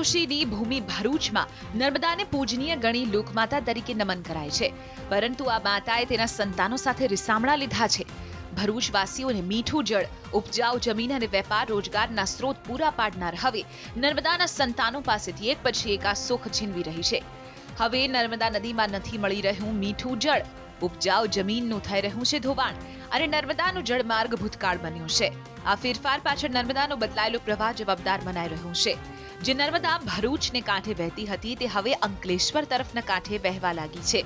ઋષિની ભૂમિ ભરૂચમાં નર્મદાને પૂજનીય ગણી લોકમાતા તરીકે નમન કરાય છે, પરંતુ આ માતાએ તેના સંતાનો સાથે રીસામણા લીધા છે. ભરૂચવાસીઓને મીઠું જળ, ઉપજાઉ જમીન અને વેપાર રોજગારના સ્ત્રોત પૂરા પાડનાર હવે નર્મદાના સંતાનો પાસેથી એક પછી એક આ સુખ છીનવી રહી છે. હવે નર્મદા નદીમાં નથી મળી રહ્યું મીઠું જળ, ઉપજાઉ જમીનનું થઈ રહ્યું છે ધોવાણ અને નર્મદાનું જળમાર્ગ ભૂતકાળ બન્યું છે. આ ફેરફાર પાછળ નર્મદાનો બદલાયેલો પ્રવાહ જવાબદાર મનાઈ રહ્યું છે. જે નર્મદા ભરૂચને કાંઠે વહેતી હતી તે હવે અંકલેશ્વર તરફના કાંઠે વહેવા લાગી છે.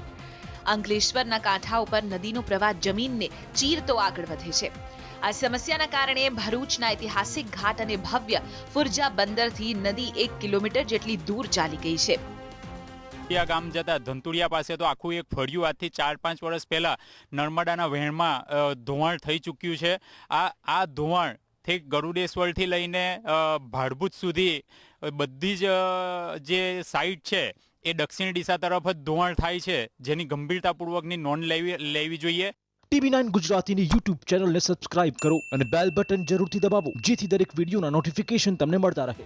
અંકલેશ્વરના કાંઠા ઉપર નદીનો પ્રવાહ જમીનને ચીરતો આગળ વધે છે. આ સમસ્યાના કારણે ભરૂચના ઐતિહાસિક ઘાટ અને ભવ્ય ફુરજા બંદરથી નદી 1 કિલોમીટર જેટલી દૂર ચાલી ગઈ છે. ગામ જતા ધંતુડિયા પાસે તો આખું એક ફળિયું આજથી 4-5 વર્ષ પહેલા નર્મદાના વહેણમાં ધોવાણ થઈ ચૂક્યું છે. આ ધોવાણ ઠેક ગરુડેશ્વરથી લઈને ભાડભૂત સુધી બધી જ જે સાઇટ છે એ દક્ષિણ દિશા તરફ જ ધોવાણ થાય છે, જેની ગંભીરતાપૂર્વકની નોંધ લેવી જોઈએ. TV9 ગુજરાતીની YouTube ચેનલને સબસ્ક્રાઇબ કરો અને બેલ બટન જરૂરથી દબાવો, જેથી દરેક વિડીયોના નોટિફિકેશન તમને મળતા રહે.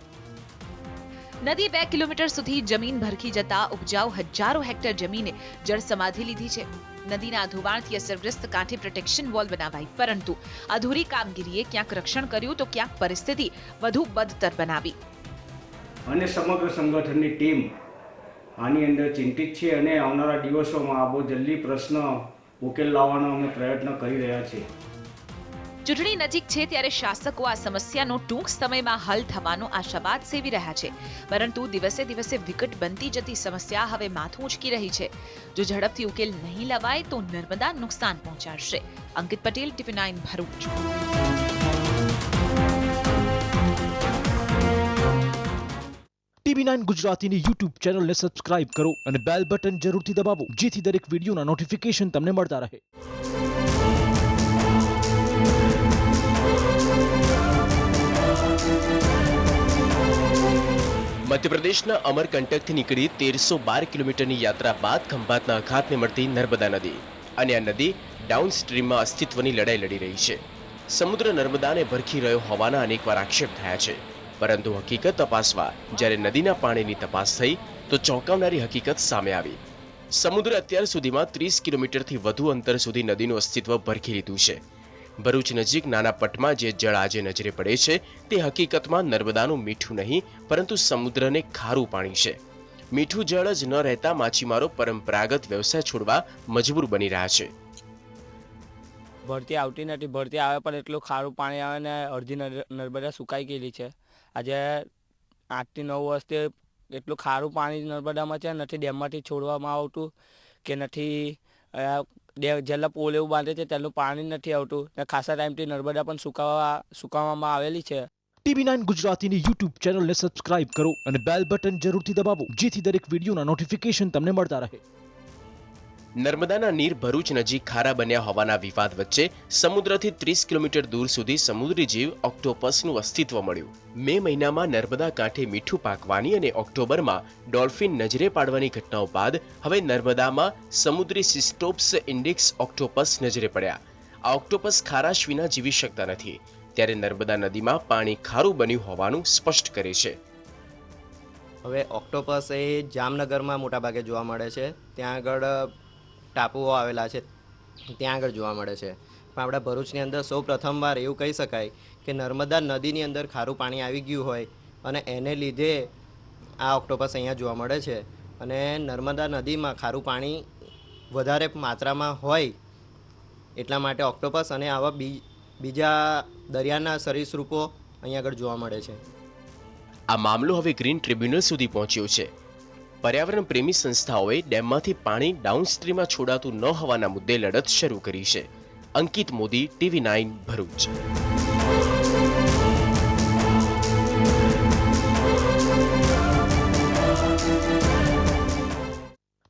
નદી 2 કિલોમીટર સુધી જમીન ભરખી જતા ઉપજાઉ હજારો હેક્ટર જમીને જળ સમાધિ લીધી છે. નદીના ધોવાણથી અસરગ્રસ્ત કાંઠે પ્રોટેક્શન વોલ બનાવાઈ, પરંતુ અધૂરી કામગીરીએ ક્યાંક રક્ષણ કર્યું તો ક્યાંક પરિસ્થિતિ વધુ બદતર બનાવી. અને સમગ્ર સંગઠનની ટીમ આની અંદર ચિંતિત છે અને આવનારા દિવસોમાં આ બહુ જલ્દી પ્રશ્ન ઉકેલ લાવવાનો અમે પ્રયત્ન કરી રહ્યા છીએ. ચૂંટણી નજીક છે ત્યારે શાસકો આ સમસ્યાનો ટૂંક સમયમાં હલ થવાનો આશાવાદ સેવી રહ્યા છે, પરંતુ દિવસે દિવસે વિકટ બનતી જતી સમસ્યા હવે માથું ઉંચકી રહી છે. જો ઝડપથી ઉકેલ નહીં લવાય તો નર્મદા નુકસાન પહોંચાડશે. અંકિત પટેલ, TV9 ભરૂચ. TV9 ગુજરાતીની YouTube ચેનલને સબસ્ક્રાઇબ કરો અને બેલ બટન જરૂરથી દબાવો, જેથી દરેક વિડીયોના નોટિફિકેશન તમને મળતા રહે. મધ્યપ્રદેશના અમરકંટકથી નીકળી 1312 કિલોમીટરની યાત્રા બાદ ખંભાતના અખાતને મળતી નર્મદા નદી અને આ નદી ડાઉનસ્ટ્રીમમાં અસ્તિત્વની લડાઈ લડી રહી છે. સમુદ્ર નર્મદાને ભરખી રહ્યો હોવાના અનેકવાર આક્ષેપ થયા છે, પરંતુ હકીકત તપાસવા જ્યારે નદીના પાણીની તપાસ થઈ તો ચોંકાવનારી હકીકત સામે આવી. સમુદ્ર અત્યાર સુધીમાં 30 કિલોમીટરથી વધુ અંતર સુધી નદીનું અસ્તિત્વ ભરખી લીધું છે. ભરૂચ નજીક નાના પટમાં જે જળ આજે નજરે પડે છે તે હકીકતમાં નર્મદાનું મીઠું નહીં, પરંતુ સમુદ્રને ખારું પાણી છે. મીઠું જળ જ ન રહેતા માછીમારો પરંપરાગત વ્યવસાય છોડવા મજબૂર બની રહ્યા છે. ભરતી આવતી નથી, ભરતી આવે પણ એટલું ખારું પાણી આવે ને અડધી નર્મદા સુકાઈ ગયેલી છે. આજે 8 થી 9 વર્ષથી એટલું ખારું પાણી નર્મદામાં છે, નથી ડેમમાંથી છોડવામાં આવતું કે નથી જેટલા પોલ એવું બાંધે છે તેનું પાણી નથી આવતું ને ખાસા ટાઈમથી નર્મદા પણ સુકાવવામાં આવેલી છે. TV9 ગુજરાતીની YouTube ચેનલને સબસ્ક્રાઇબ કરો અને બેલ બટન જરૂરથી દબાવો, જેથી દરેક વિડીયોના નોટિફિકેશન તમને મળતા રહે. નર્મદાના નીર ભરૂચ નજીક ખારા બન્યા હોવાના વિવાદ વચ્ચે સમુદ્રથી 30 કિલોમીટર દૂર સુધી સમુદ્રી જીવ ઓક્ટોપસનું અસ્તિત્વ મળ્યું. મે મહિનામાં નર્મદા કાંઠે મીઠું પાકવાની અને ઓક્ટોબરમાં ડોલ્ફિન નજરે પાડવાની ઘટનાઓ બાદ હવે નર્મદામાં સમુદ્રી સિસ્ટોપ્સ ઇન્ડિક્સ ઓક્ટોપસ નજરે પડ્યા. આ ઓક્ટોપસ ખારાશ વિના જીવી શકતા નથી, ત્યારે નર્મદા નદીમાં પાણી ખારું બન્યું હોવાનું સ્પષ્ટ કરે છે. હવે ઓક્ટોપસ એ જામનગરમાં મોટાભાગે જોવા મળે છે. ત્યાં આગળ ટાપુઓ આવેલા છે, ત્યાં આગળ જોવા મળે છે. પણ આપણા ભરૂચની અંદર સૌ પ્રથમવાર એવું કહી શકાય કે નર્મદા નદીની અંદર ખારું પાણી આવી ગયું હોય અને એને લીધે આ ઓક્ટોપસ અહીંયા જોવા મળે છે. અને નર્મદા નદીમાં ખારું પાણી વધારે માત્રામાં હોય એટલા માટે ઓક્ટોપસ અને આવા બીજા દરિયાના સરીસૃપો અહીંયા આગળ જોવા મળે છે. આ મામલો હવે ગ્રીન ટ્રિબ્યુનલ સુધી પહોંચ્યો છે. પર્યાવરણ પ્રેમી સંસ્થાઓએ ડેમમાંથી પાણી ડાઉનસ્ટ્રીમમાં છોડાતું ન હોવાના મુદ્દે લડત શરૂ કરી છે. અંકિત મોદી, TV9 ભરૂચ.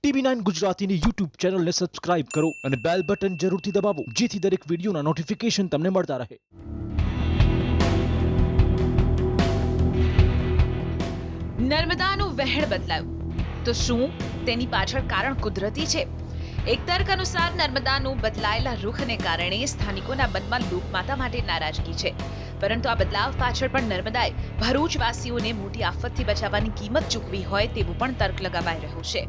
TV9 ગુજરાતીની YouTube ચેનલને સબસ્ક્રાઇબ કરો અને બેલ બટન જરૂરથી દબાવો, જેથી દરેક વિડીયોના નોટિફિકેશન તમને મળતા રહે. નર્મદાનું વહેણ બદલાયું તો શું તેની પાછળ કારણ કુદરતી છે એક તર્ક અનુસાર નર્મદાનું બદલાયેલા રૂખને કારણે સ્થાનિકોના મનમાં લોકમાતા માટે નારાજગી છે, પરંતુ આ બદલાવ પાછળ પણ નર્મદાએ ભરૂચવાસીઓને મોટી આફતથી બચાવવાની કિંમત ચૂકવી હોય તેવું પણ તર્ક લગાવાઈ રહ્યું છે.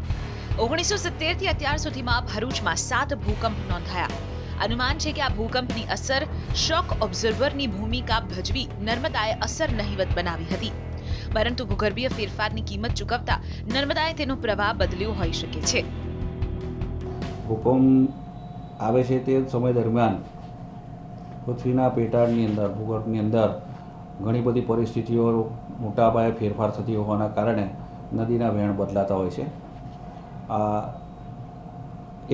1970 થી અત્યાર સુધીમાં ભરૂચમાં 7 ભૂકંપ નોંધાયા. અનુમાન છે કે આ ભૂકંપની અસર શોક ઓબ્ઝર્વરની ભૂમિકા ભજવી નર્મદાએ અસર નહિવત બનાવી હતી, પરંતુ ભૂગર્ભીય ફેરફારની કિંમત ચૂકવતા નર્મદાએ તેનો પ્રવાહ બદલ્યો હોઈ શકે છે. ભૂકંપ આવે છે તે સમય દરમિયાન પૃથ્વીના પેટાળની અંદર ભૂગર્ભની અંદર ઘણી બધી પરિસ્થિતિઓ મોટા પાયે ફેરફાર થતી હોવાના કારણે નદીના વહેણ બદલાતા હોય છે. આ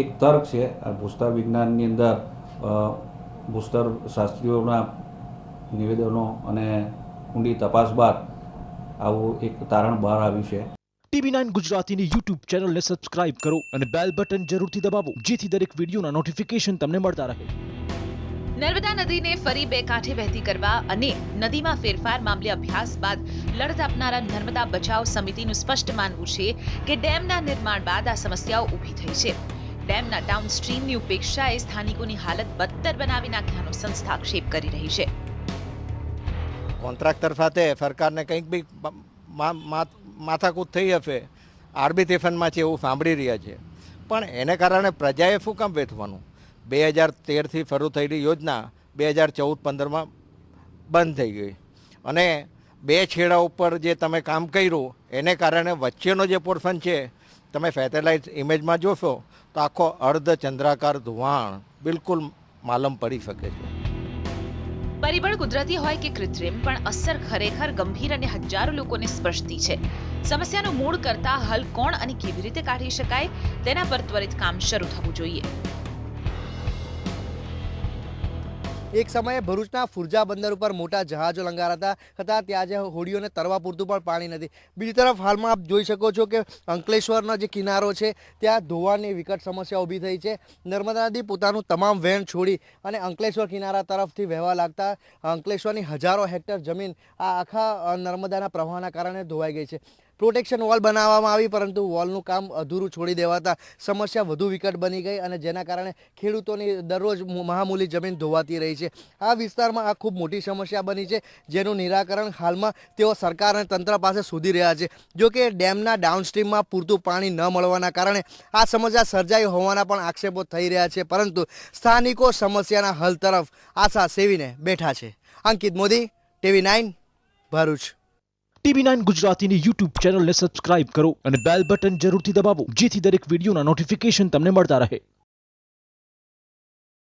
એક તર્ક છે. ભૂસ્તર વિજ્ઞાનની અંદર ભૂસ્તર શાસ્ત્રીઓના નિવેદનો અને ઊંડી તપાસ બાદ આવું એક તારણ બહાર આવ્યું છે. TV9 ગુજરાતીની YouTube ચેનલને સબસ્ક્રાઇબ કરો અને બેલ બટન જરૂરથી દબાવો જેથી દરેક વિડીયોના નોટિફિકેશન તમને મળતા રહે. નર્મદા નદીને ફરી બે કાંઠે વહેતી કરવા અને નદીમાં ફેરફાર મામલે અભ્યાસ બાદ લડત આપનારા નર્મદા બચાવ સમિતિનું સ્પષ્ટ માનવું છે કે ડેમના નિર્માણ બાદ આ સમસ્યાઓ ઊભી થઈ છે. ડેમના ડાઉનસ્ટ્રીમની ઉપેક્ષાએ સ્થાનિકોની હાલત બદતર બનાવી નાખ્યાનો સંસ્થા આક્ષેપ કરી રહી છે. કોન્ટ્રાક્ટર સાથે સરકારને કંઈક બી માથાકૂટ થઈ હશે, આર્બિટ્રેશનમાં છે એવું સાંભળી રહ્યા છે, પણ એને કારણે પ્રજાએ શું કામ વેઠવાનું? 2013થી શરૂ થયેલી યોજના 2014-15માં બંધ થઈ ગઈ અને બે છેડા ઉપર જે તમે કામ કર્યું એને કારણે વચ્ચેનો જે પોર્શન છે તમે સેટેલાઇટ ઇમેજમાં જોશો તો આખો અર્ધચંદ્રાકાર ધોવાણ બિલકુલ માલમ પડી શકે છે. પરિબળ કુદરતી હોય કે કૃત્રિમ, પણ અસર ખરેખર ગંભીર અને હજારો લોકોને સ્પર્શતી છે. સમસ્યાનું મૂળ કરતા હલ કોણ અને કેવી રીતે કાઢી શકાય તેના પર ત્વરિત કામ શરૂ થવું જોઈએ. એક સમયે ભરૂચના ફુરજા બંદર ઉપર મોટા જહાજો લંગારાતા હતા, ત્યાં જે હોડીઓને તરવા પૂરતું પણ પાણી નથી. બીજી તરફ હાલમાં આપ જોઈ શકો છો કે અંકલેશ્વરનો જે કિનારો છે ત્યાં ધોવાણની વિકટ સમસ્યા ઊભી થઈ છે. નર્મદા નદી પોતાનું તમામ વહેણ છોડી અને અંકલેશ્વર કિનારા તરફથી વહેવા લાગતા અંકલેશ્વરની હજારો હેક્ટર જમીન આ આખા નર્મદાના પ્રવાહના કારણે ધોવાઈ ગઈ છે. પ્રોટેક્શન વોલ બનાવવામાં આવી, પરંતુ વોલનું કામ અધૂરું છોડી દેવાતા સમસ્યા વધુ વિકટ બની ગઈ અને જેના કારણે ખેડૂતોની દરરોજ મહામૂલી જમીન ધોવાતી રહી છે. આ વિસ્તારમાં આ ખૂબ મોટી સમસ્યા બની છે, જેનું નિરાકરણ હાલમાં તેઓ સરકાર અને તંત્ર પાસે શોધી રહ્યા છે. જો કે ડેમના ડાઉનસ્ટ્રીમમાં પૂરતું પાણી ન મળવાના કારણે આ સમસ્યા સર્જાઈ હોવાના પણ આક્ષેપો થઈ રહ્યા છે, પરંતુ સ્થાનિકો સમસ્યાના હલ તરફ આશા સેવીને બેઠા છે. અંકિત મોદી, TV9 ભરૂચ. TV9 ગુજરાતીની YouTube ચેનલને સબસ્ક્રાઇબ કરો અને બેલ બટન જરૂરથી દબાવો જેથી દરેક વિડીયોના નોટિફિકેશન તમને મળતા રહે.